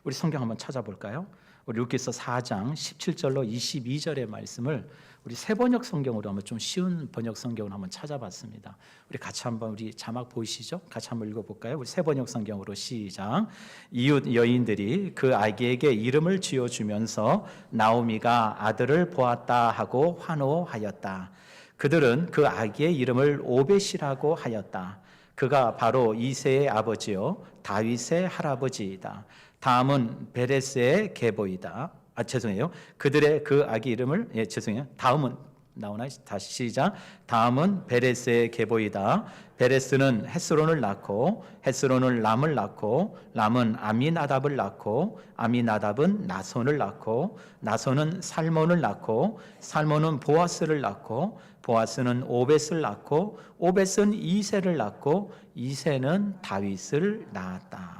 우리 성경 한번 찾아볼까요? 우리 룻기서 4장 17절로 22절의 말씀을 우리 새 번역 성경으로 한번 좀 쉬운 번역 성경을 한번 찾아봤습니다. 우리 같이 한번 우리 자막 보이시죠? 같이 한번 읽어볼까요? 우리 새 번역 성경으로 시작. 이웃 여인들이 그 아기에게 이름을 지어주면서 나오미가 아들을 보았다 하고 환호하였다. 그들은 그 아기의 이름을 오벳이라고 하였다. 그가 바로 이새의 아버지요 다윗의 할아버지이다. 다음은 베레스의 계보이다. 죄송해요. 그들의 그 아기 이름을 죄송해요. 다음은 나오나요? 다시 시작. 다음은 베레스의 계보이다. 베레스는 헤스론을 낳고 헤스론은 람을 낳고 람은 아미나답을 낳고 아미나답은 나손을 낳고 나손은 살몬을 낳고 살몬은 보아스를 낳고 보아스는 오벳을 낳고 오벳은 이새를 낳고 이새는 다윗을 낳았다.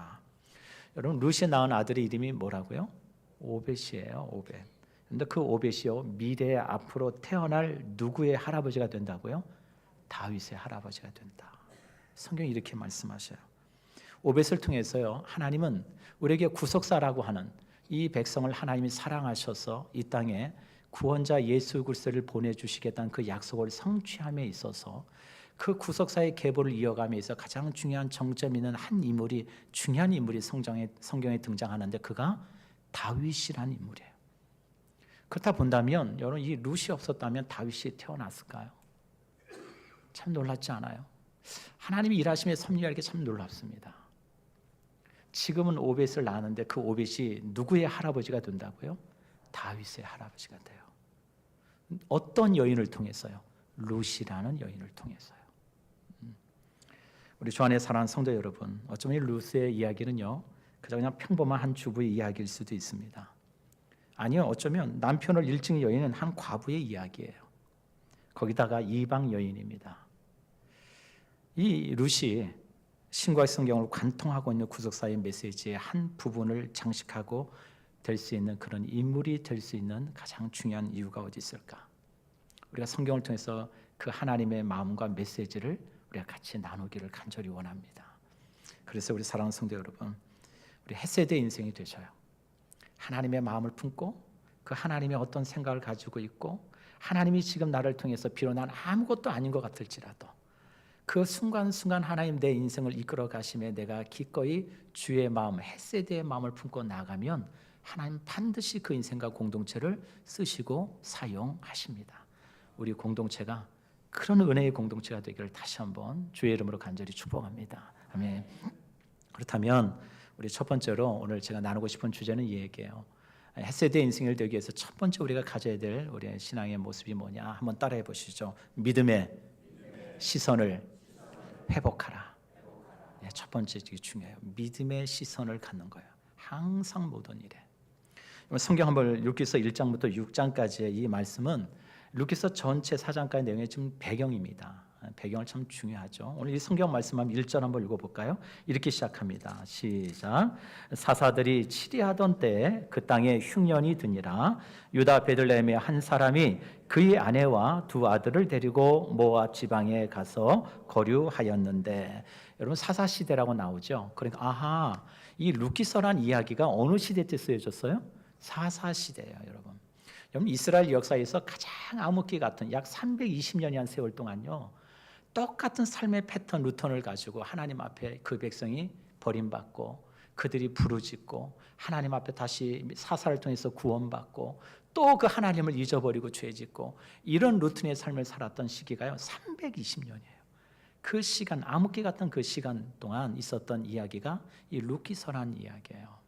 여러분 룻이 낳은 아들의 이름이 뭐라고요? 오벳이에요. 오벳. 그런데 그 오벳이요 미래에 앞으로 태어날 누구의 할아버지가 된다고요? 다윗의 할아버지가 된다. 성경이 이렇게 말씀하셔요. 오벳을 통해서요 하나님은 우리에게 구속사라고 하는 이 백성을 하나님이 사랑하셔서 이 땅에 구원자 예수 그리스도를 보내주시겠다는 그 약속을 성취함에 있어서 그 구속사의 계보를 이어감에 있어 가장 중요한 정점 있는 한 인물이 중요한 인물이 성경에 등장하는데 그가 다윗이라는 인물이에요. 그렇다 본다면 여러분 이 룻이 없었다면 다윗이 태어났을까요? 참 놀랍지 않아요? 하나님이 일하심에 섭리할 게 참 놀랍습니다. 지금은 오벳을 낳았는데 그 오벳이 누구의 할아버지가 된다고요? 다윗의 할아버지가 돼요. 어떤 여인을 통해서요? 룻이라는 여인을 통해서요. 우리 주 안에 사랑하는 성도 여러분, 어쩌면 이 룻의 이야기는요 그저 그냥 평범한 한 주부의 이야기일 수도 있습니다. 아니요, 어쩌면 남편을 잃은 여인은 한 과부의 이야기예요. 거기다가 이방 여인입니다. 이 룻이 신구약 성경을 관통하고 있는 구속사의 메시지의 한 부분을 장식하고 될 수 있는 그런 인물이 될 수 있는 가장 중요한 이유가 어디 있을까? 우리가 성경을 통해서 그 하나님의 마음과 메시지를 우리가 같이 나누기를 간절히 원합니다. 그래서 우리 사랑하는 성도 여러분, 우리 헷세대 인생이 되셔요. 하나님의 마음을 품고 그 하나님의 어떤 생각을 가지고 있고 하나님이 지금 나를 통해서 비록 난 아무것도 아닌 것 같을지라도 그 순간순간 하나님 내 인생을 이끌어 가심에 내가 기꺼이 주의 마음, 헷세대의 마음을 품고 나가면 하나님 반드시 그 인생과 공동체를 쓰시고 사용하십니다. 우리 공동체가 그런 은혜의 공동체가 되기를 다시 한번 주의 이름으로 간절히 축복합니다. 아멘. 그렇다면 우리 첫 번째로 오늘 제가 나누고 싶은 주제는 이 얘기예요. 헷세대 인생을 되기 위해서 첫 번째 우리가 가져야 될 우리의 신앙의 모습이 뭐냐 한번 따라해 보시죠. 믿음의 시선을 회복하라. 첫 번째 되게 중요해요. 믿음의 시선을 갖는 거예요. 항상 모든 일에. 성경 한번 룻기서 1장부터 6장까지의 이 말씀은 룻기서 전체 4장까지 내용의 지금 배경입니다. 배경을 참 중요하죠. 오늘 이 성경 말씀 한번 1절 한번 읽어볼까요? 이렇게 시작합니다. 시작. 사사들이 치리하던 때에 그 땅에 흉년이 드니라. 유다 베들레헴의 한 사람이 그의 아내와 두 아들을 데리고 모압 지방에 가서 거류하였는데, 여러분 사사 시대라고 나오죠. 그러니까 이 룻기서란 이야기가 어느 시대 때 쓰여졌어요? 사사 시대예요, 여러분. 여러분 이스라엘 역사에서 가장 암흑기 같은 약 320년이 한 세월 동안요 똑같은 삶의 루턴을 가지고 하나님 앞에 그 백성이 버림받고 그들이 부르짖고 하나님 앞에 다시 사사를 통해서 구원받고 또 그 하나님을 잊어버리고 죄짓고 이런 루틴의 삶을 살았던 시기가요 320년이에요. 그 시간, 암흑기 같은 그 시간 동안 있었던 이야기가 이 룻기서라는 이야기예요.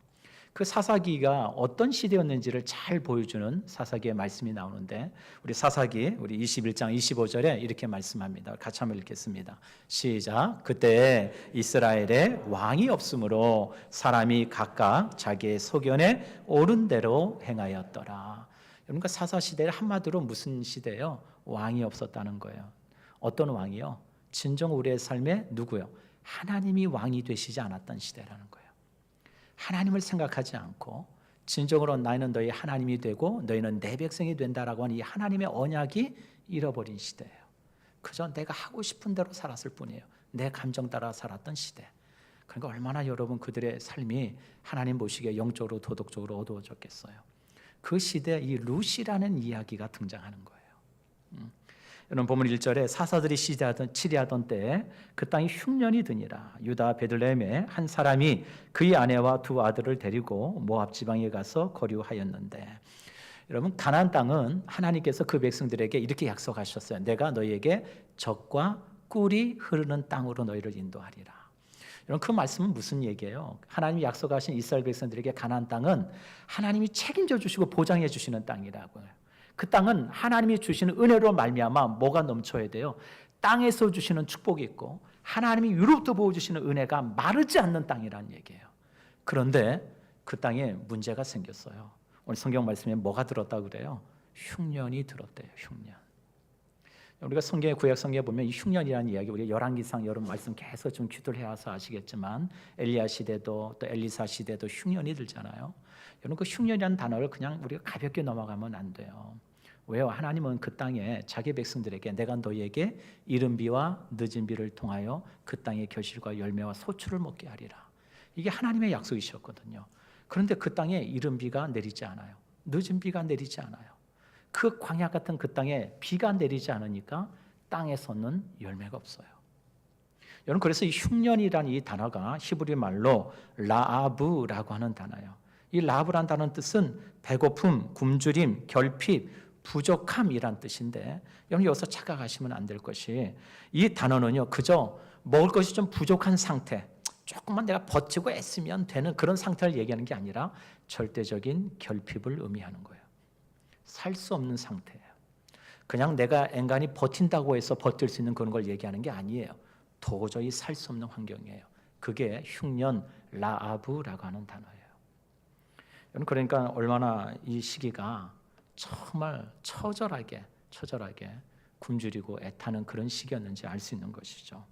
그 사사기가 어떤 시대였는지를 잘 보여주는 사사기의 말씀이 나오는데 우리 사사기 우리 21장 25절에 이렇게 말씀합니다. 같이 한번 읽겠습니다. 시작. 그때 이스라엘에 왕이 없으므로 사람이 각각 자기의 소견에 옳은 대로 행하였더라. 그러니까 사사 시대에 한마디로 무슨 시대예요? 왕이 없었다는 거예요. 어떤 왕이요? 진정 우리의 삶에 누구요? 하나님이 왕이 되시지 않았던 시대라는 거예요. 하나님을 생각하지 않고 진정으로 나는 너희 하나님이 되고 너희는 내 백성이 된다라고 하는 이 하나님의 언약이 잃어버린 시대예요. 그저 내가 하고 싶은 대로 살았을 뿐이에요. 내 감정 따라 살았던 시대. 그러니까 얼마나 여러분 그들의 삶이 하나님 보시기에 영적으로 도덕적으로 어두워졌겠어요. 그 시대에 이 룻이라는 이야기가 등장하는 거예요. 여러분 본문 1절에 사사들이 치리하던 때에 그 땅이 흉년이 드니라. 유다 베들레헴에 한 사람이 그의 아내와 두 아들을 데리고 모압 지방에 가서 거류하였는데, 여러분 가나안 땅은 하나님께서 그 백성들에게 이렇게 약속하셨어요. 내가 너희에게 젖과 꿀이 흐르는 땅으로 너희를 인도하리라. 여러분 그 말씀은 무슨 얘기예요? 하나님이 약속하신 이스라엘 백성들에게 가나안 땅은 하나님이 책임져 주시고 보장해 주시는 땅이라고요. 그 땅은 하나님이 주시는 은혜로 말미암아 뭐가 넘쳐야 돼요? 땅에서 주시는 축복이 있고 하나님이 유로부터 부어주시는 은혜가 마르지 않는 땅이라는 얘기예요. 그런데 그 땅에 문제가 생겼어요. 오늘 성경 말씀에 뭐가 들었다고 그래요? 흉년이 들었대요. 흉년. 우리가 성경의 구약 성경에 보면 이 흉년이라는 이야기, 우리 열왕기상 여러분 말씀 계속 좀 기도를 해와서 아시겠지만 엘리야 시대도 또 엘리사 시대도 흉년이 들잖아요. 여러분 그 흉년이라는 단어를 그냥 우리가 가볍게 넘어가면 안 돼요. 왜요? 하나님은 그 땅에 자기 백성들에게 내가 너희에게 이른 비와 늦은 비를 통하여 그 땅의 결실과 열매와 소출을 먹게 하리라. 이게 하나님의 약속이셨거든요. 그런데 그 땅에 이른 비가 내리지 않아요. 늦은 비가 내리지 않아요. 그 광야 같은 그 땅에 비가 내리지 않으니까 땅에서는 열매가 없어요. 여러분 그래서 이 흉년이라는 이 단어가 히브리 말로 라아브라고 하는 단어예요. 이 라아브라는 단어의 뜻은 배고픔, 굶주림, 결핍, 부족함이란 뜻인데, 여러분 여기서 착각하시면 안 될 것이 이 단어는요 그저 먹을 것이 좀 부족한 상태, 조금만 내가 버티고 애쓰면 되는 그런 상태를 얘기하는 게 아니라 절대적인 결핍을 의미하는 거예요. 살 수 없는 상태예요. 그냥 내가 엔간히 버틴다고 해서 버틸 수 있는 그런 걸 얘기하는 게 아니에요. 도저히 살 수 없는 환경이에요. 그게 흉년 라아브라고 하는 단어예요. 여러분 그러니까 얼마나 이 시기가 정말 처절하게 굶주리고 애타는 그런 시기였는지 알 수 있는 것이죠.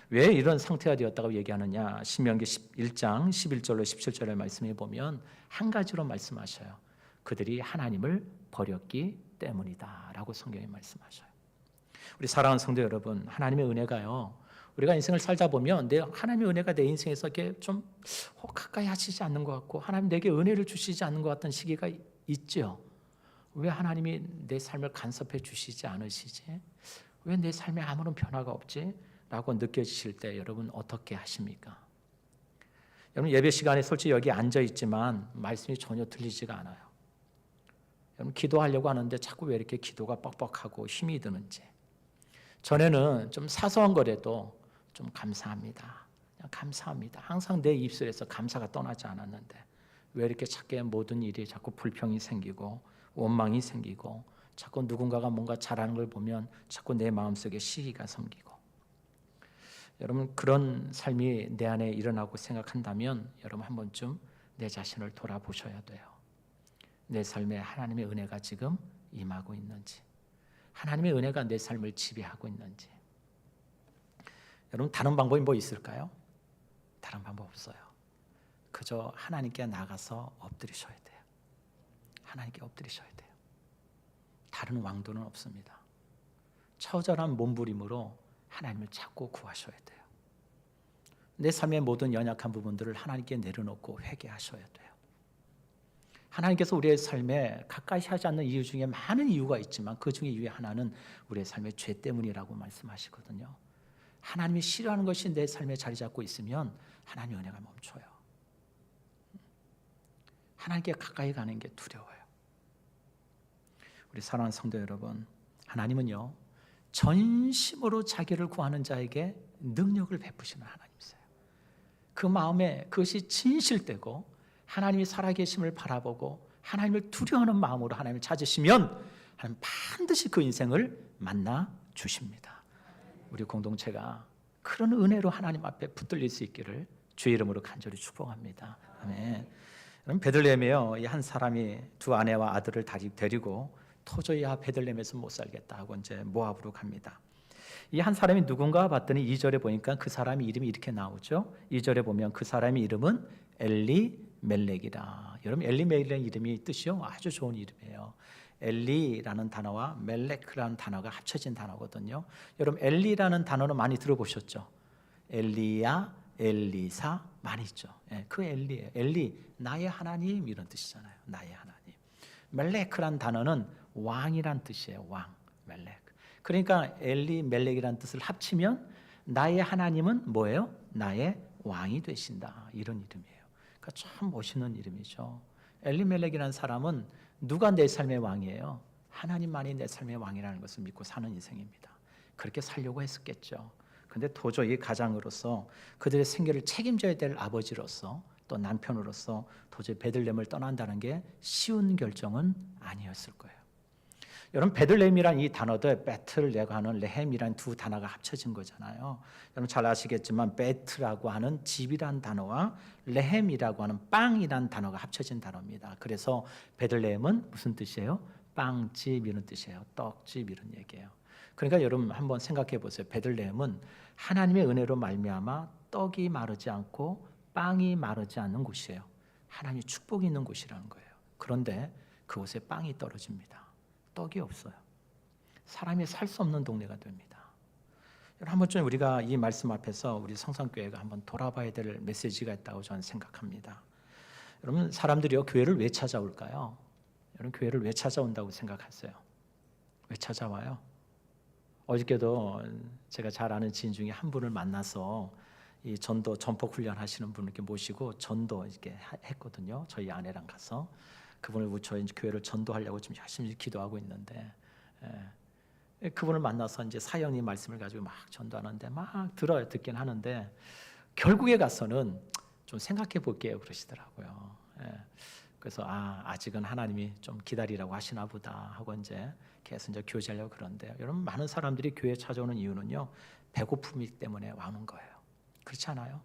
왜 이런 상태가 되었다고 얘기하느냐? 신명기 1장 11절로 17절의 말씀에 보면 한 가지로 말씀하셔요. 그들이 하나님을 버렸기 때문이다 라고 성경이 말씀하셔요. 우리 사랑하는 성도 여러분, 하나님의 은혜가요, 우리가 인생을 살다 보면 하나님의 은혜가 내 인생에서 이렇게 좀 가까이 하시지 않는 것 같고 하나님 내게 은혜를 주시지 않는 것 같은 시기가 있죠. 왜 하나님이 내 삶을 간섭해 주시지 않으시지? 왜 내 삶에 아무런 변화가 없지? 라고 느껴지실 때 여러분 어떻게 하십니까? 여러분 예배 시간에 솔직히 여기 앉아 있지만 말씀이 전혀 들리지가 않아요. 여러분 기도하려고 하는데 자꾸 왜 이렇게 기도가 뻑뻑하고 힘이 드는지. 전에는 좀 사소한 거라도 좀 감사합니다. 그냥 감사합니다. 항상 내 입술에서 감사가 떠나지 않았는데 왜 이렇게 자꾸 모든 일이 자꾸 불평이 생기고 원망이 생기고 자꾸 누군가가 뭔가 잘하는 걸 보면 자꾸 내 마음속에 시기가 섬기고. 여러분 그런 삶이 내 안에 일어나고 생각한다면 여러분 한 번쯤 내 자신을 돌아보셔야 돼요. 내 삶에 하나님의 은혜가 지금 임하고 있는지, 하나님의 은혜가 내 삶을 지배하고 있는지. 여러분 다른 방법이 뭐 있을까요? 다른 방법 없어요. 그저 하나님께 나가서 엎드리셔야 돼요. 하나님께 엎드리셔야 돼요. 다른 왕도는 없습니다. 처절한 몸부림으로 하나님을 찾고 구하셔야 돼요. 내 삶의 모든 연약한 부분들을 하나님께 내려놓고 회개하셔야 돼요. 하나님께서 우리의 삶에 가까이 하지 않는 이유 중에 많은 이유가 있지만 그 중에 이유 하나는 우리의 삶의 죄 때문이라고 말씀하시거든요. 하나님이 싫어하는 것이 내 삶에 자리 잡고 있으면 하나님의 은혜가 멈춰요. 하나님께 가까이 가는 게 두려워요. 우리 사랑하는 성도 여러분, 하나님은요 전심으로 자기를 구하는 자에게 능력을 베푸시는 하나님이세요. 그 마음에 그것이 진실되고 하나님이 살아계심을 바라보고 하나님을 두려워하는 마음으로 하나님을 찾으시면 하나님 반드시 그 인생을 만나 주십니다. 우리 공동체가 그런 은혜로 하나님 앞에 붙들릴 수 있기를 주의 이름으로 간절히 축복합니다. 아멘. 그럼 베들레헴에요, 이 한 사람이 두 아내와 아들을 데리고 도저히 베들레헴에서 못 살겠다 하고 이제 모압으로 갑니다. 이 한 사람이 누군가 봤더니 2절에 보니까 그 사람의 이름이 이렇게 나오죠. 2절에 보면 그 사람의 이름은 엘리멜렉이라. 여러분 엘리멜렉 이름이 뜻이요 아주 좋은 이름이에요. 엘리라는 단어와 멜렉이라는 단어가 합쳐진 단어거든요. 여러분 엘리라는 단어는 많이 들어보셨죠? 엘리야, 엘리사만 있죠. 예, 그 엘리예요. 엘리, 나의 하나님 이런 뜻이잖아요. 나의 하나님. 멜렉이란 단어는 왕이란 뜻이에요. 왕, 멜렉. 그러니까 엘리, 멜렉이란 뜻을 합치면 나의 하나님은 뭐예요? 나의 왕이 되신다. 이런 이름이에요. 그러니까 참 멋있는 이름이죠. 엘리, 멜렉이라는 사람은 누가 내 삶의 왕이에요? 하나님만이 내 삶의 왕이라는 것을 믿고 사는 인생입니다. 그렇게 살려고 했었겠죠. 근데 도저히 가장으로서 그들의 생계를 책임져야 될 아버지로서 또 남편으로서 도저히 베들레헴을 떠난다는 게 쉬운 결정은 아니었을 거예요. 여러분, 베들레헴이란 이 단어도 베틀라고 하는 레헴이란 두 단어가 합쳐진 거잖아요. 여러분 잘 아시겠지만 베트라고 하는 집이란 단어와 레헴이라고 하는 빵이란 단어가 합쳐진 단어입니다. 그래서 베들레헴은 무슨 뜻이에요? 빵집 이런 뜻이에요. 떡집 이런 얘기예요. 그러니까 여러분 한번 생각해 보세요. 베들레헴은 하나님의 은혜로 말미암아 떡이 마르지 않고 빵이 마르지 않는 곳이에요. 하나님의 축복이 있는 곳이라는 거예요. 그런데 그곳에 빵이 떨어집니다. 떡이 없어요. 사람이 살 수 없는 동네가 됩니다. 여러분 한 번쯤 우리가 이 말씀 앞에서 우리 성산교회가 한번 돌아봐야 될 메시지가 있다고 저는 생각합니다. 여러분 사람들이요 교회를 왜 찾아올까요? 여러분 교회를 왜 찾아온다고 생각하세요? 왜 찾아와요? 어저께도 제가 잘 아는 지인 중에 한 분을 만나서 이 전도 전폭 훈련 하시는 분을 이렇게 모시고 전도 이렇게 했거든요. 저희 아내랑 가서 그분을 저희 교회를 전도하려고 지금 열심히 기도하고 있는데 그분을 만나서 이제 사형님 말씀을 가지고 막 전도하는데 막 듣긴 하는데 결국에 가서는 좀 생각해 볼게요 그러시더라고요. 그래서 아직은 하나님이 좀 기다리라고 하시나 보다 하고 이제 계속 이제 교제하려고 그러는데 여러분 많은 사람들이 교회 찾아오는 이유는요 배고픔이 때문에 와는 거예요. 그렇지 않아요?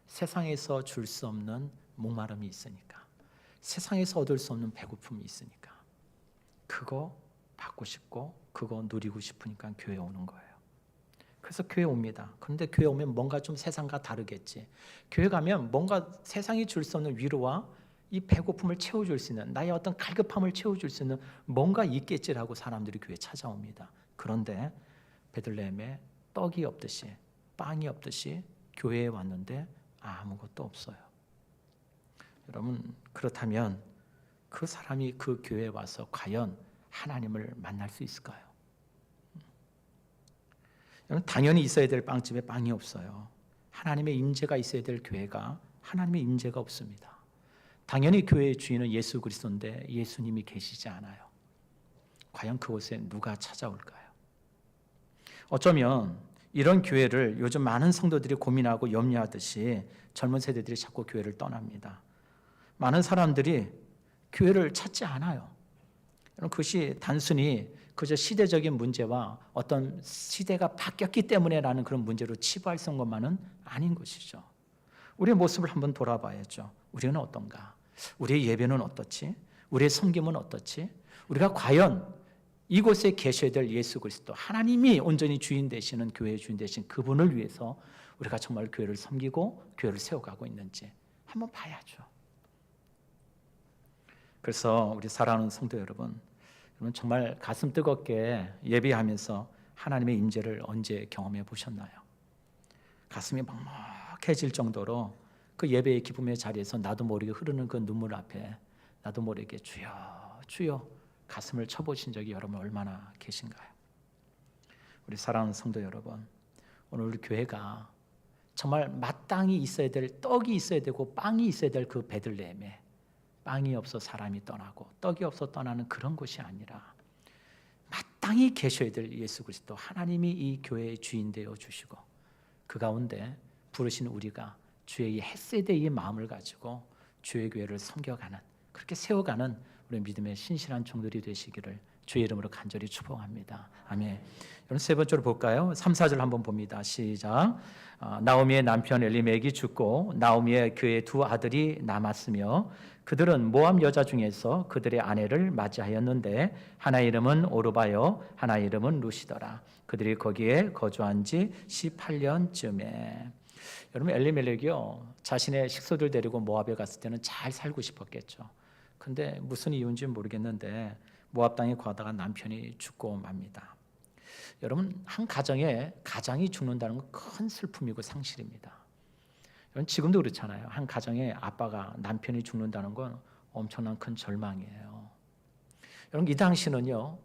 세상에서 줄 수 없는 목마름이 있으니까 세상에서 얻을 수 없는 배고픔이 있으니까 그거 받고 싶고 그거 누리고 싶으니까 교회 오는 거예요. 그래서 교회 옵니다. 그런데 교회 오면 뭔가 좀 세상과 다르겠지. 교회 가면 뭔가 세상이 줄 수 없는 위로와 이 배고픔을 채워줄 수 있는 나의 어떤 갈급함을 채워줄 수 있는 뭔가 있겠지라고 사람들이 교회에 찾아옵니다. 그런데 베들레헴에 떡이 없듯이 빵이 없듯이 교회에 왔는데 아무것도 없어요. 여러분 그렇다면 그 사람이 그 교회에 와서 과연 하나님을 만날 수 있을까요? 여러분 당연히 있어야 될 빵집에 빵이 없어요. 하나님의 임재가 있어야 될 교회가 하나님의 임재가 없습니다. 당연히 교회의 주인은 예수 그리스도인데 예수님이 계시지 않아요. 과연 그곳에 누가 찾아올까요? 어쩌면 이런 교회를 요즘 많은 성도들이 고민하고 염려하듯이 젊은 세대들이 자꾸 교회를 떠납니다. 많은 사람들이 교회를 찾지 않아요. 그것이 단순히 그저 시대적인 문제와 어떤 시대가 바뀌었기 때문에라는 그런 문제로 치부할 수 있는 것만은 아닌 것이죠. 우리의 모습을 한번 돌아봐야죠. 우리는 어떤가? 우리의 예배는 어떻지? 우리의 섬김은 어떻지? 우리가 과연 이곳에 계셔야 될 예수 그리스도 하나님이 온전히 주인 되시는 교회의 주인 되신 그분을 위해서 우리가 정말 교회를 섬기고 교회를 세워가고 있는지 한번 봐야죠. 그래서 우리 사랑하는 성도 여러분 정말 가슴 뜨겁게 예배하면서 하나님의 임재를 언제 경험해 보셨나요? 가슴이 먹먹해질 정도로 그 예배의 기쁨의 자리에서 나도 모르게 흐르는 그 눈물 앞에 나도 모르게 주여 주여 가슴을 쳐보신 적이 여러분 얼마나 계신가요? 우리 사랑하는 성도 여러분 오늘 우리 교회가 정말 마땅히 있어야 될 떡이 있어야 되고 빵이 있어야 될 그 베들레헴에 빵이 없어 사람이 떠나고 떡이 없어 떠나는 그런 곳이 아니라 마땅히 계셔야 될 예수 그리스도 하나님이 이 교회의 주인 되어 주시고 그 가운데 부르신 우리가 주의 이 헷세대의 이 마음을 가지고 주의 교회를 섬겨가는 그렇게 세워가는 우리 믿음의 신실한 종들이 되시기를 주의 이름으로 간절히 축복합니다. 아멘. 여러분 세 번째로 볼까요? 3, 4절 한번 봅니다. 시작. 나오미의 남편 엘리멜렉이 죽고 나오미의 그의 두 아들이 남았으며 그들은 모압 여자 중에서 그들의 아내를 맞이하였는데 하나의 이름은 오르바요 하나의 이름은 루시더라. 그들이 거기에 거주한 지 18년쯤에 여러분 엘리멜렉이요 자신의 식소들 데리고 모압에 갔을 때는 잘 살고 싶었겠죠. 근데 무슨 이유인지 모르겠는데 모압 땅에 가다가 남편이 죽고 맙니다. 여러분 한 가정에 가장이 죽는다는 건 큰 슬픔이고 상실입니다. 지금도 그렇잖아요. 한 가정에 아빠가 남편이 죽는다는 건 엄청난 큰 절망이에요. 여러분 이 당시는요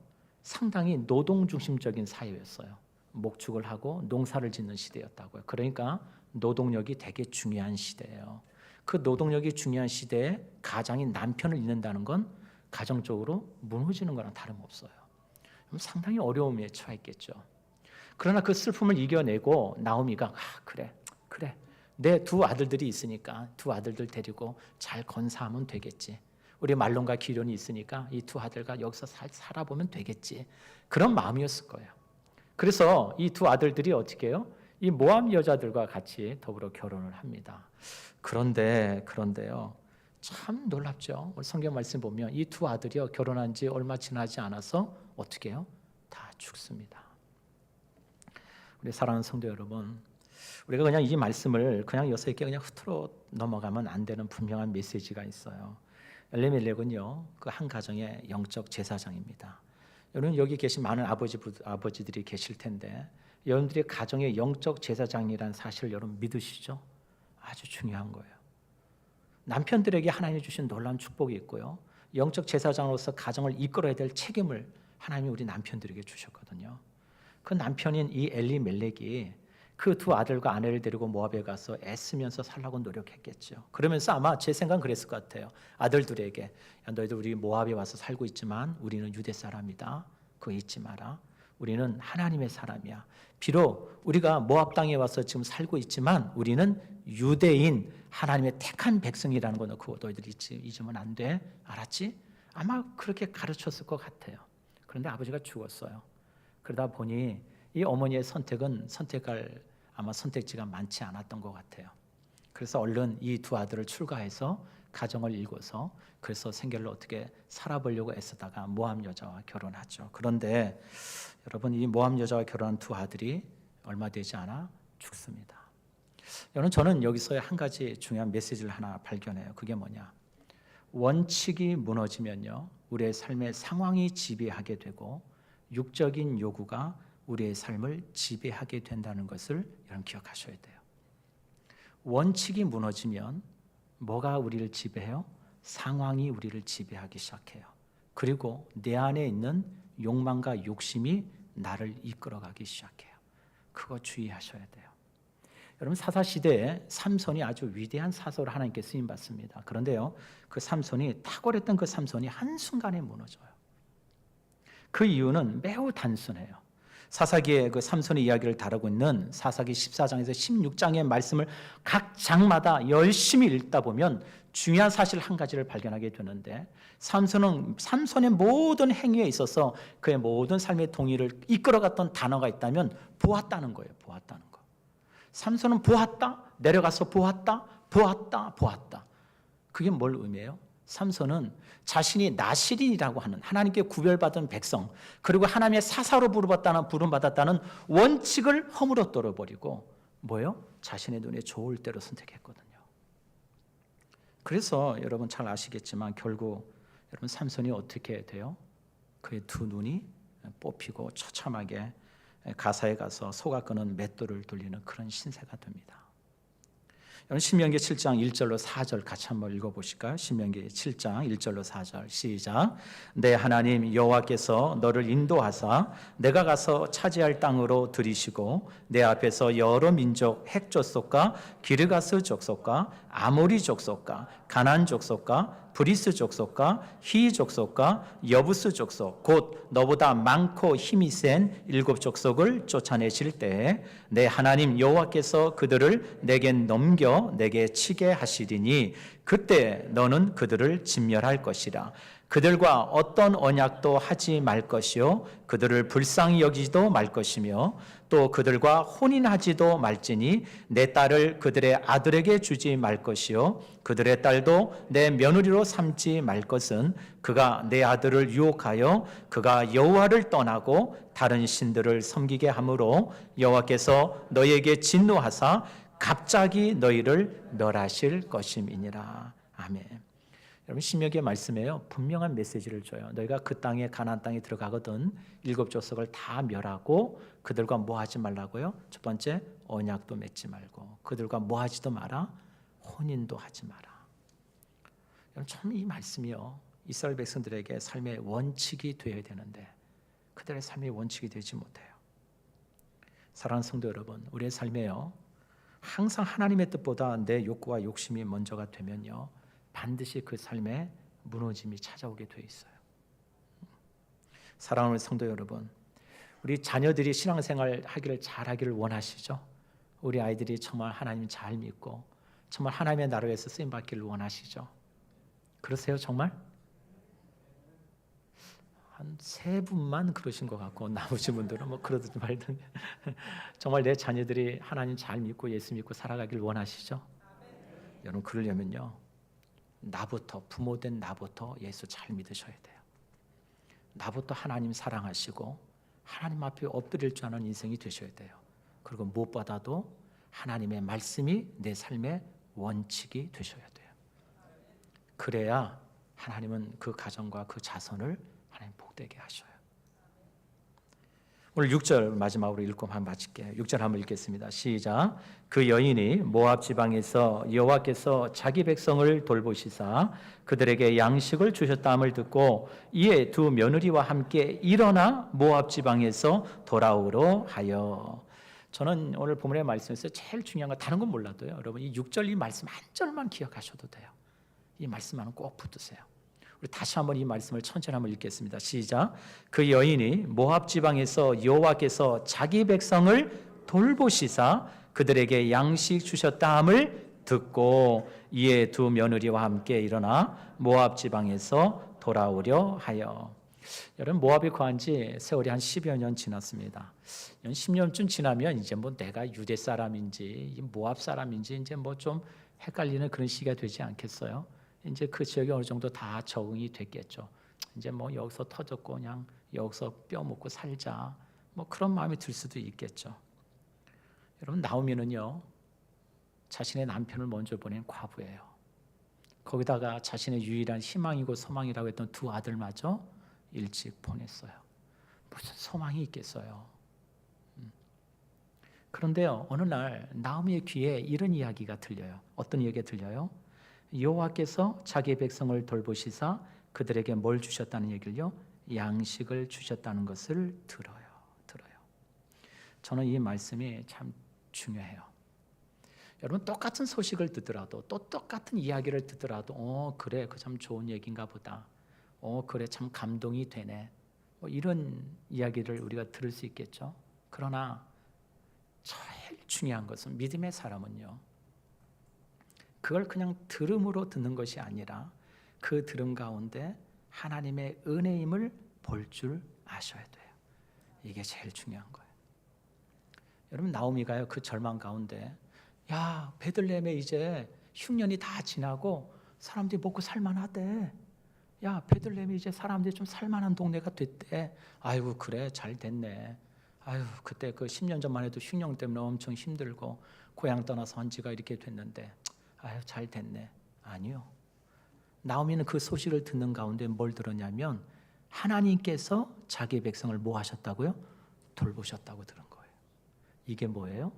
상당히 노동 중심적인 사회였어요. 목축을 하고 농사를 짓는 시대였다고요. 그러니까 노동력이 되게 중요한 시대예요. 그 노동력이 중요한 시대에 가장이 남편을 잃는다는 건 가정적으로 무너지는 거랑 다름없어요. 상당히 어려움에 처했겠죠. 그러나 그 슬픔을 이겨내고 나오미가 그래 내 두 아들들이 있으니까 두 아들들 데리고 잘 건사하면 되겠지. 우리 말론과 기련이 있으니까 이 두 아들과 여기서 살아보면 되겠지. 그런 마음이었을 거예요. 그래서 이 두 아들들이 어떻게 해요? 이 모압 여자들과 같이 더불어 결혼을 합니다. 그런데요. 참 놀랍죠. 오늘 성경 말씀 보면 이 두 아들이요 결혼한 지 얼마 지나지 않아서 어떻게 해요? 다 죽습니다. 우리 사랑하는 성도 여러분, 우리가 그냥 이 말씀을 그냥 여기서 그냥 흐트러 넘어가면 안 되는 분명한 메시지가 있어요. 엘리멜렉은요 그 한 가정의 영적 제사장입니다. 여러분 여기 계신 많은 아버지들이 계실 텐데 여러분들이 가정의 영적 제사장이라는 사실을 여러분 믿으시죠? 아주 중요한 거예요. 남편들에게 하나님이 주신 놀라운 축복이 있고요. 영적 제사장으로서 가정을 이끌어야 될 책임을 하나님이 우리 남편들에게 주셨거든요. 그 남편인 이 엘리멜렉이 그 두 아들과 아내를 데리고 모압에 가서 애쓰면서 살라고 노력했겠죠. 그러면서 아마 제 생각은 그랬을 것 같아요. 아들들에게 야, 너희들 우리 모압에 와서 살고 있지만 우리는 유대 사람이다. 그거 잊지 마라. 우리는 하나님의 사람이야. 비록 우리가 모압 땅에 와서 지금 살고 있지만 우리는 유대인 하나님의 택한 백성이라는 거 그거 너희들 잊으면 안 돼. 알았지? 아마 그렇게 가르쳤을 것 같아요. 그런데 아버지가 죽었어요. 그러다 보니 이 어머니의 선택은 아마 선택지가 많지 않았던 것 같아요. 그래서 얼른 이 두 아들을 출가해서 가정을 이루고서 그래서 생계를 어떻게 살아보려고 애쓰다가 모압 여자와 결혼하죠. 그런데 여러분 이 모압 여자와 결혼한 두 아들이 얼마 되지 않아 죽습니다. 여러분 저는 여기서 한 가지 중요한 메시지를 하나 발견해요. 그게 뭐냐? 원칙이 무너지면요 우리의 삶의 상황이 지배하게 되고 육적인 요구가 우리의 삶을 지배하게 된다는 것을 여러분 기억하셔야 돼요. 원칙이 무너지면 뭐가 우리를 지배해요? 상황이 우리를 지배하기 시작해요. 그리고 내 안에 있는 욕망과 욕심이 나를 이끌어가기 시작해요. 그거 주의하셔야 돼요. 여러분 사사시대에 삼손이 아주 위대한 사서로 하나님께 쓰임받습니다. 그런데요 그 삼손이 탁월했던 그 삼손이 한순간에 무너져요. 그 이유는 매우 단순해요. 사사기의 그 삼손의 이야기를 다루고 있는 사사기 14장에서 16장의 말씀을 각 장마다 열심히 읽다 보면 중요한 사실 한 가지를 발견하게 되는데 삼손의 모든 행위에 있어서 그의 모든 삶의 동의를 이끌어갔던 단어가 있다면 보았다는 거예요. 보았다는 거. 삼손은 보았다, 내려가서 보았다. 그게 뭘 의미해요? 삼손은 자신이 나실인이라고 하는 하나님께 구별받은 백성 그리고 하나님의 사사로 부름받았다는 원칙을 허물어 떨어버리고 뭐예요? 자신의 눈에 좋을 대로 선택했거든요. 그래서 여러분 잘 아시겠지만 결국 여러분 삼손이 어떻게 돼요? 그의 두 눈이 뽑히고 처참하게 가사에 가서 소가 끄는 맷돌을 돌리는 그런 신세가 됩니다. 신명기 7장 1절로 4절 같이 한번 읽어보실까요? 신명기 7장 1절로 4절 시작. 내 하나님 여호와께서 너를 인도하사 내가 가서 차지할 땅으로 들이시고 내 앞에서 여러 민족 헷 족속과 기르가스 족속과 아모리 족속과 가나안 족속과 브리스 족속과 히 족속과 여부스 족속 곧 너보다 많고 힘이 센 7 족속을 쫓아내실 때에 내 하나님 여호와께서 그들을 내게 넘겨 내게 치게 하시리니 그때 너는 그들을 진멸할 것이라. 그들과 어떤 언약도 하지 말 것이요 그들을 불쌍히 여기지도 말 것이며 또 그들과 혼인하지도 말지니 내 딸을 그들의 아들에게 주지 말 것이요 그들의 딸도 내 며느리로 삼지 말 것은 그가 내 아들을 유혹하여 그가 여호와를 떠나고 다른 신들을 섬기게 하므로 여호와께서 너희에게 진노하사 갑자기 너희를 멸하실 것임이니라. 아멘. 여러분 신명기의 말씀에요 분명한 메시지를 줘요. 너희가 그 땅에 가나안 땅에 들어가거든 7 족속을 다 멸하고 그들과 뭐 하지 말라고요? 첫 번째 언약도 맺지 말고 그들과 뭐 하지도 마라? 혼인도 하지 마라. 여러분 참 이 말씀이요 이스라엘 백성들에게 삶의 원칙이 되어야 되는데 그들의 삶의 원칙이 되지 못해요. 사랑하는 성도 여러분, 우리의 삶에요 항상 하나님의 뜻보다 내 욕구와 욕심이 먼저가 되면요 반드시 그 삶에 무너짐이 찾아오게 돼 있어요. 사랑하는 성도 여러분, 우리 자녀들이 신앙생활 하기를 잘하기를 원하시죠? 우리 아이들이 정말 하나님 잘 믿고 정말 하나님의 나라에서 쓰임 받기를 원하시죠? 그러세요 정말? 한 3분만 그러신 것 같고 나머지 분들은 뭐 그러든 말든 정말 내 자녀들이 하나님 잘 믿고 예수 믿고 살아가길 원하시죠? 여러분 그러려면요 나부터 부모된 나부터 예수 잘 믿으셔야 돼요. 나부터 하나님 사랑하시고 하나님 앞에 엎드릴 줄 아는 인생이 되셔야 돼요. 그리고 무엇보다도 하나님의 말씀이 내 삶의 원칙이 되셔야 돼요. 그래야 하나님은 그 가정과 그 자손을 하나님 복되게 하셔요. 오늘 6절 마지막으로 읽고 한번 마칠게요. 6절 한번 읽겠습니다. 시작. 그 여인이 모압 지방에서 여호와께서 자기 백성을 돌보시사 그들에게 양식을 주셨다함을 듣고 이에 두 며느리와 함께 일어나 모압 지방에서 돌아오러 하여. 저는 오늘 본문의 말씀에서 제일 중요한 건 다른 건 몰라도요. 여러분 이 6절 이 말씀 한 절만 기억하셔도 돼요. 이 말씀만은 꼭 붙드세요. 우리 다시 한번 이 말씀을 천천히 한번 읽겠습니다. 시작. 그 여인이 모압 지방에서 여호와께서 자기 백성을 돌보시사 그들에게 양식 주셨다함을 듣고 이에 두 며느리와 함께 일어나 모압 지방에서 돌아오려 하여. 여러분 모압에 거한 지 세월이 한 10여 년 지났습니다. 10년쯤 지나면 이제 뭐 내가 유대 사람인지 모압 사람인지 이제 뭐 좀 헷갈리는 그런 시기가 되지 않겠어요? 이제 그 지역에 어느 정도 다 적응이 됐겠죠. 이제 뭐 여기서 터졌고 그냥 여기서 뼈 먹고 살자. 뭐 그런 마음이 들 수도 있겠죠. 여러분 나오미는요 자신의 남편을 먼저 보낸 과부예요. 거기다가 자신의 유일한 희망이고 소망이라고 했던 두 아들마저 일찍 보냈어요. 무슨 소망이 있겠어요. 그런데요 어느 날 나오미의 귀에 이런 이야기가 들려요. 어떤 이야기가 들려요? 여호와께서 자기 백성을 돌보시사 그들에게 뭘 주셨다는 얘기를요? 양식을 주셨다는 것을 들어요. 저는 이 말씀이 참 중요해요. 여러분 똑같은 소식을 듣더라도 또 똑같은 이야기를 듣더라도 그래 그 참 좋은 얘기인가 보다. 그래 참 감동이 되네. 뭐 이런 이야기를 우리가 들을 수 있겠죠. 그러나 제일 중요한 것은 믿음의 사람은요. 그걸 그냥 들음으로 듣는 것이 아니라 그 들음 가운데 하나님의 은혜임을 볼 줄 아셔야 돼요. 이게 제일 중요한 거예요. 여러분 나오미가요 그 절망 가운데 야 베들레헴에 이제 흉년이 다 지나고 사람들이 먹고 살만하대. 야 베들레헴에 이제 사람들이 좀 살만한 동네가 됐대. 아이고 그래 잘 됐네. 아유 그때 그 10년 전만 해도 흉년 때문에 엄청 힘들고 고향 떠나서 온 지가 이렇게 됐는데 아유 잘 됐네. 아니요. 나오미는 그 소식을 듣는 가운데 뭘 들었냐면 하나님께서 자기 백성을 뭐 하셨다고요? 돌보셨다고 들은 거예요. 이게 뭐예요?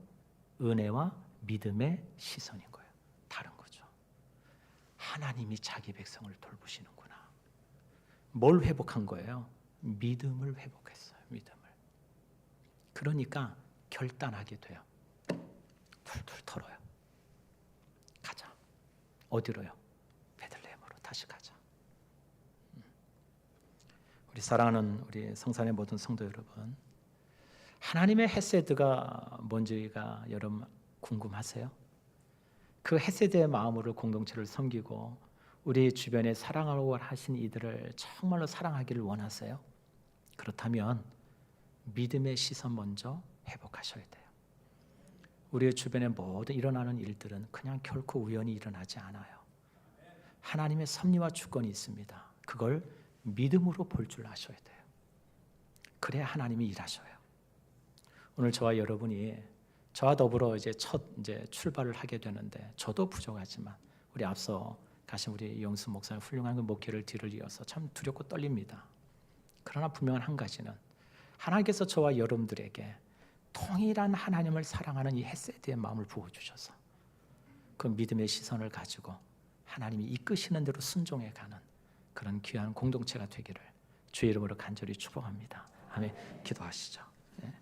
은혜와 믿음의 시선인 거예요. 다른 거죠. 하나님이 자기 백성을 돌보시는구나. 뭘 회복한 거예요? 믿음을 회복했어요. 믿음을. 그러니까 결단하게 돼요. 툴툴 털어요. 가자. 어디로요? 베들레헴으로 다시 가자. 우리 사랑하는 우리 성산의 모든 성도 여러분, 하나님의 헤세드가 뭔지가 여러분 궁금하세요? 그 헤세드의 마음으로 공동체를 섬기고 우리 주변에 사랑하고 하신 이들을 정말로 사랑하기를 원하세요? 그렇다면 믿음의 시선 먼저 회복하셔야 돼요. 우리 주변에 모든 일어나는 일들은 그냥 결코 우연히 일어나지 않아요. 하나님의 섭리와 주권이 있습니다. 그걸 믿음으로 볼 줄 아셔야 돼요. 그래야 하나님이 일하셔요. 오늘 저와 여러분이 저와 더불어 이제 첫 출발을 하게 되는데 저도 부족하지만 우리 앞서 가신 우리 영수 목사님 훌륭한 그 목회를 뒤를 이어서 참 두렵고 떨립니다. 그러나 분명한 한 가지는 하나님께서 저와 여러분들에게 통일한 하나님을 사랑하는 이 헤세드의 마음을 부어주셔서 그 믿음의 시선을 가지고 하나님이 이끄시는 대로 순종해 가는 그런 귀한 공동체가 되기를 주의 이름으로 간절히 축복합니다. 아멘. 기도하시죠. 네.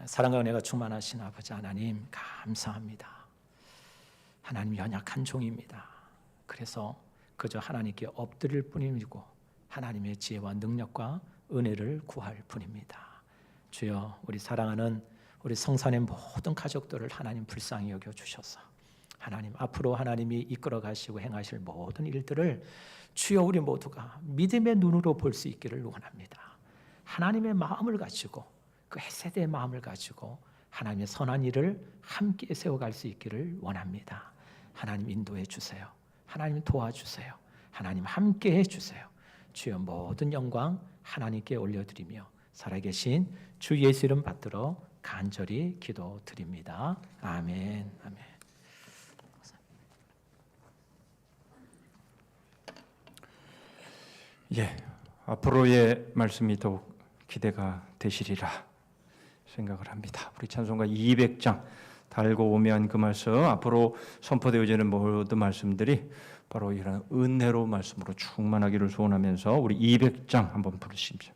사랑과 은혜가 충만하신 아버지 하나님 감사합니다. 하나님 연약한 종입니다. 그래서 그저 하나님께 엎드릴 뿐이고 하나님의 지혜와 능력과 은혜를 구할 뿐입니다. 주여, 우리 사랑하는 우리 성산의 모든 가족들을 하나님 불쌍히 여겨 주셔서 하나님 앞으로 하나님이 이끌어 가시고 행하실 모든 일들을 주여 우리 모두가 믿음의 눈으로 볼 수 있기를 원합니다. 하나님의 마음을 가지고 그 헤세드의 마음을 가지고 하나님의 선한 일을 함께 세워갈 수 있기를 원합니다. 하나님 인도해 주세요. 하나님 도와주세요. 하나님 함께 해주세요. 주여 모든 영광 하나님께 올려드리며 살아계신 주 예수 이름 받들어 간절히 기도드립니다. 아멘. 아멘. 예, 앞으로의 말씀이 더욱 기대가 되시리라 생각을 합니다. 우리 찬송가 200장 달고 오면 그 말씀, 앞으로 선포되어지는 모든 말씀들이 바로 이런 은혜로 말씀으로 충만하기를 소원하면서 우리 200장 한번 부르십시오.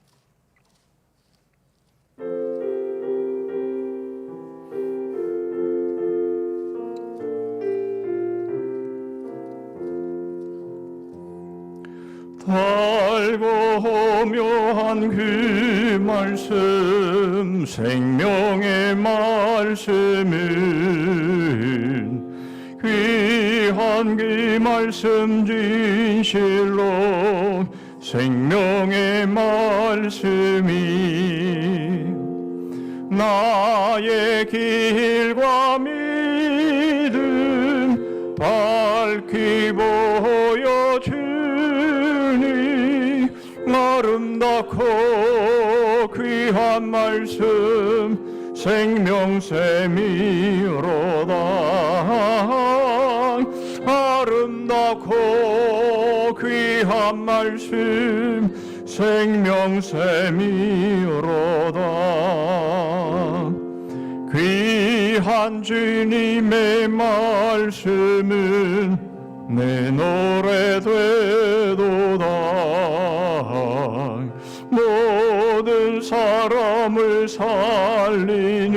달고 오묘한 그 말씀, 생명의 말씀은 귀한 그 말씀 진실로 생명의 말씀이 나의 길과 믿음 밝히 보여주니 아름답고 귀한 말씀 생명샘이로다. 아름답고 귀한 말씀 생명샘이로다. 귀한 주님의 말씀은 내 노래 되도다. 모든 사람을 살리는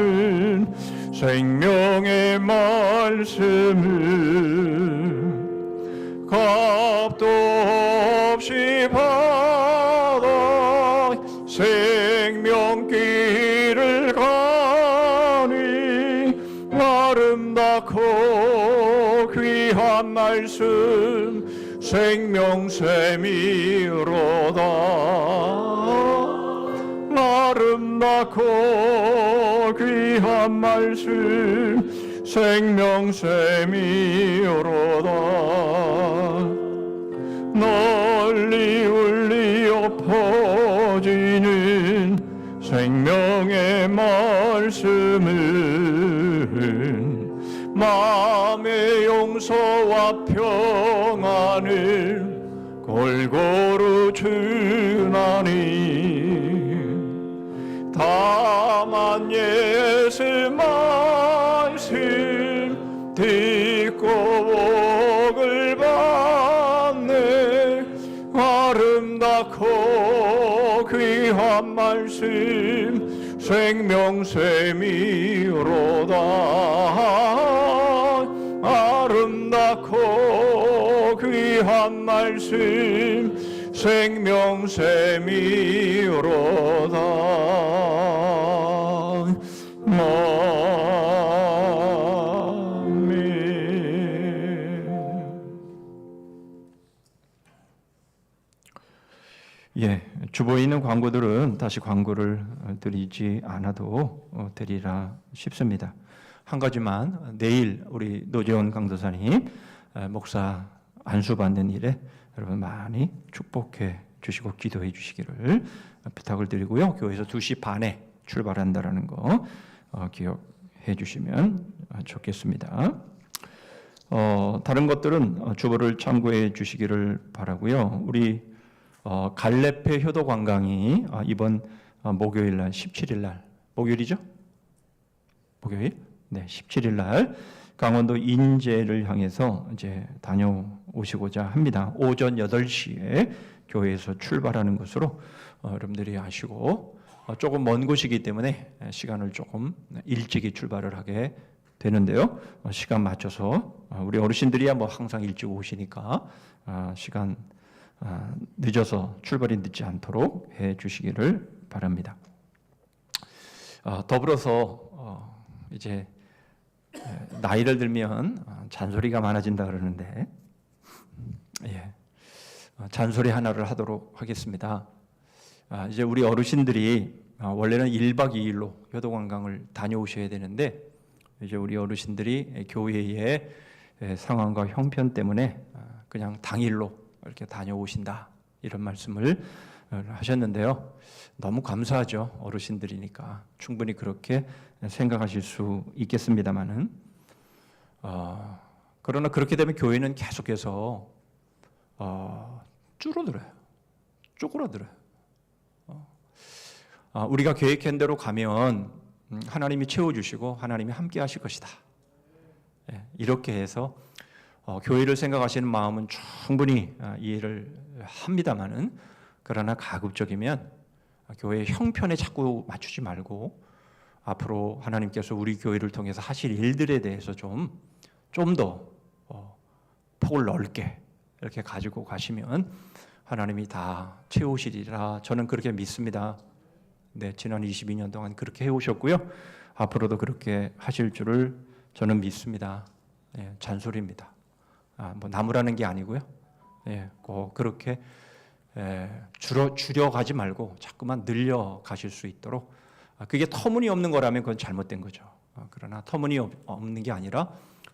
생명의 말씀은 값도 없이 받아 생명길을 가니 아름답고 귀한 말씀 생명샘이로다. 아름답고 귀한 말씀 생명샘이로다. 널리 울리어 퍼지는 생명의 말씀은 마음의 용서와 평안을 골고루 주나니 다만 예수 말씀 듣고 복을 받네. 아름답고 귀한 말씀 생명샘이로다. 아름답고 귀한 말씀 생명샘이로다. 아멘. 예, 주보에 있는 광고들은 다시 광고를 드리지 않아도 되리라 싶습니다. 한 가지만, 내일 우리 노재원 강도사님 목사 안수 받는 일에 여러분 많이 축복해 주시고 기도해 주시기를 부탁을 드리고요. 교회에서 2시 반에 출발한다라는 거 기억해 주시면 좋겠습니다. 다른 것들은 주보를 참고해 주시기를 바라고요. 우리 갈래페 효도 관광이 이번 목요일 날 17일 날 목요일이죠? 목요일? 네, 17일 날 강원도 인제를 향해서 이제 다녀오시고자 합니다. 오전 8시에 교회에서 출발하는 것으로 여러분들이 아시고 조금 먼 곳이기 때문에 시간을 조금 일찍이 출발을 하게 되는데요. 시간 맞춰서 우리 어르신들이야 뭐 항상 일찍 오시니까 시간 늦어서 출발이 늦지 않도록 해 주시기를 바랍니다. 더불어서 이제 나이를 들면 잔소리가 많아진다 그러는데 잔소리 하나를 하도록 하겠습니다. 이제 우리 어르신들이 원래는 1박 2일로 효도관광을 다녀오셔야 되는데 이제 우리 어르신들이 교회의 상황과 형편 때문에 그냥 당일로 이렇게 다녀오신다 이런 말씀을 하셨는데요. 너무 감사하죠. 어르신들이니까 충분히 그렇게 생각하실 수 있겠습니다만은 그러나 그렇게 되면 교회는 계속해서 줄어들어요. 쪼그라들어요. 우리가 계획한 대로 가면 하나님이 채워주시고 하나님이 함께 하실 것이다. 이렇게 해서 교회를 생각하시는 마음은 충분히 이해를 합니다만은 그러나 가급적이면 교회의 형편에 자꾸 맞추지 말고 앞으로 하나님께서 우리 교회를 통해서 하실 일들에 대해서 좀 더 폭을 넓게 이렇게 가지고 가시면 하나님이 다 채우시리라 저는 그렇게 믿습니다. 네, 지난 22년 동안 그렇게 해오셨고요. 앞으로도 그렇게 하실 줄을 저는 믿습니다. 잔소리입니다. 뭐 나무라는 게 아니고요. 꼭 그렇게 줄여가지 말고 자꾸만 늘려 가실 수 있도록 그게 터무니없는 거라면 그건 잘못된 거죠. 그러나 터무니없는 게 아니라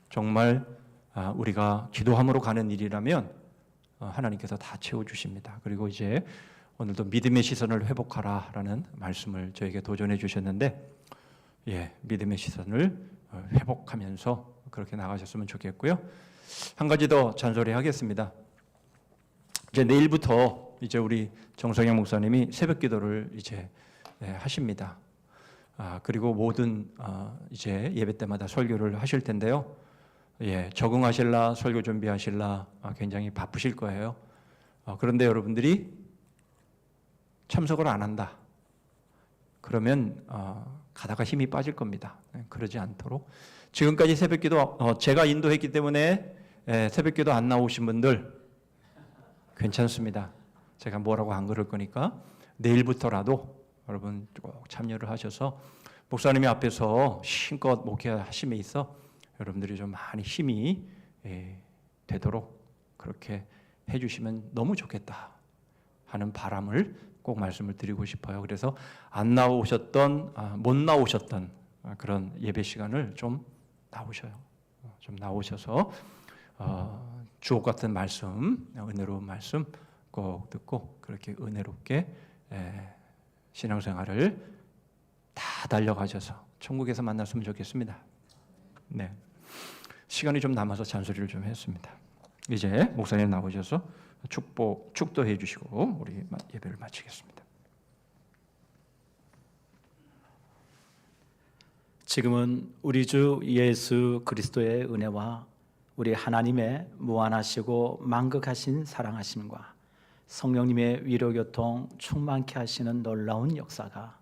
정말 우리가 기도함으로 가는 일이라면 하나님께서 다 채워주십니다. 그리고 이제 오늘도 믿음의 시선을 회복하라라는 말씀을 저에게 도전해 주셨는데 믿음의 시선을 회복하면서 그렇게 나가셨으면 좋겠고요. 한 가지 더 잔소리하겠습니다. 이제 내일부터 이제 우리 정성영 목사님이 새벽 기도를 이제 하십니다. 그리고 모든 이제 예배 때마다 설교를 하실 텐데요. 적응하실라 설교 준비하실라 굉장히 바쁘실 거예요. 그런데 여러분들이 참석을 안 한다. 그러면 가다가 힘이 빠질 겁니다. 그러지 않도록 지금까지 새벽기도 제가 인도했기 때문에 새벽기도 안 나오신 분들 괜찮습니다. 제가 뭐라고 안 그럴 거니까 내일부터라도 여러분 꼭 참여를 하셔서 목사님이 앞에서 힘껏 목회하심에 있어 여러분들이 좀 많이 힘이 되도록 그렇게 해주시면 너무 좋겠다 하는 바람을 꼭 말씀을 드리고 싶어요. 그래서 안 나오셨던 못 나오셨던 그런 예배 시간을 좀 나오셔요. 좀 나오셔서 주옥 같은 말씀, 은혜로운 말씀 꼭 듣고 그렇게 은혜롭게 신앙생활을 다 달려가셔서 천국에서 만났으면 좋겠습니다. 네, 시간이 좀 남아서 잔소리를 좀 했습니다. 이제 목사님 나오셔서 축도해 주시고 우리 예배를 마치겠습니다. 지금은 우리 주 예수 그리스도의 은혜와 우리 하나님의 무한하시고 만극하신 사랑하심과 성령님의 위로교통 충만케 하시는 놀라운 역사가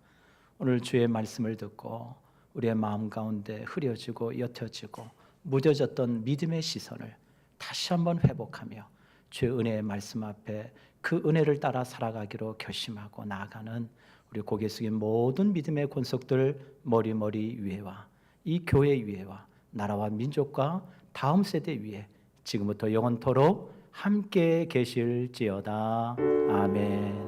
오늘 주의 말씀을 듣고 우리의 마음 가운데 흐려지고 옅어지고 무뎌졌던 믿음의 시선을 다시 한번 회복하며 주의 은혜의 말씀 앞에 그 은혜를 따라 살아가기로 결심하고 나아가는 우리 고개 숙인 모든 믿음의 권속들 머리 위에와 이 교회 위에와 나라와 민족과 다음 세대 위에 지금부터 영원토록 함께 계실지어다. 아멘.